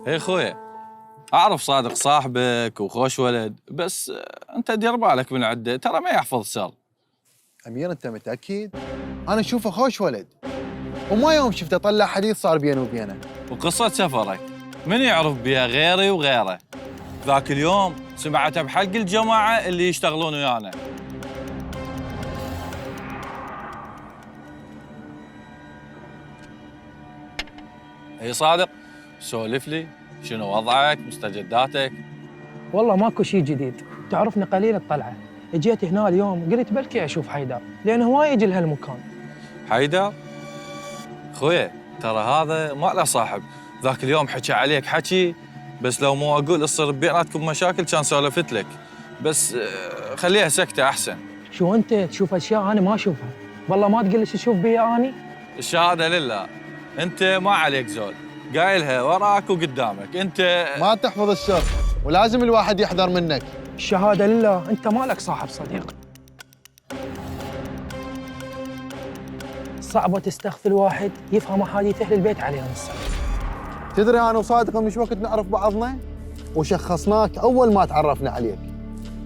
اي خويا، اعرف صادق صاحبك وخوش ولد، بس انت دير بالك من عده، ترى ما يحفظ سر. امير انت متاكد؟ انا اشوفه خوش ولد، وما يوم شفته طلع حديث صار بينه وبينه. وقصه سفرك من يعرف بها غيري وغيره؟ ذاك اليوم سمعتها بحلق الجماعه اللي يشتغلون ويانا. اي صادق، سولف لي، شنو وضعك، مستجداتك؟ والله ماكو شيء جديد، تعرفني قليل الطلعه. اجيت هنا اليوم قلت بلكي اشوف حيدر لانه هواي يجي لهالمكان. حيدر؟ خويا ترى هذا ما له صاحب، ذاك اليوم حكى عليك حكي، بس لو مو اقول تصير بيناتكم مشاكل كان سولفت لك، بس خليها سكته احسن. شو انت تشوف اشياء انا ما اشوفها؟ والله ما تقول لي شو اشوف بيها اني. الشهاده لله، انت ما عليك زول، قايلها وراك وقدامك، انت ما تحفظ السر ولازم الواحد يحذر منك. الشهاده لله، انت مالك صاحب صديق. صعبه تستخفي الواحد يفهم احاديث اهل البيت عليهم السلام. تدري انا وصادق مش وقت نعرف بعضنا وشخصناك اول ما تعرفنا عليك،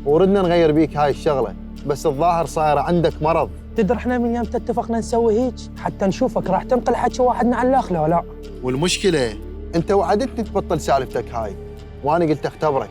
وردنا نغير بيك هاي الشغله، بس الظاهر صايره عندك مرض. تدري احنا من يوم اتفقنا نسوي هيك حتى نشوفك راح تنقل حكي واحدنا على الاخ لا. والمشكله انت وعدتني تبطل سالفتك هاي، وانا قلت اختبرك.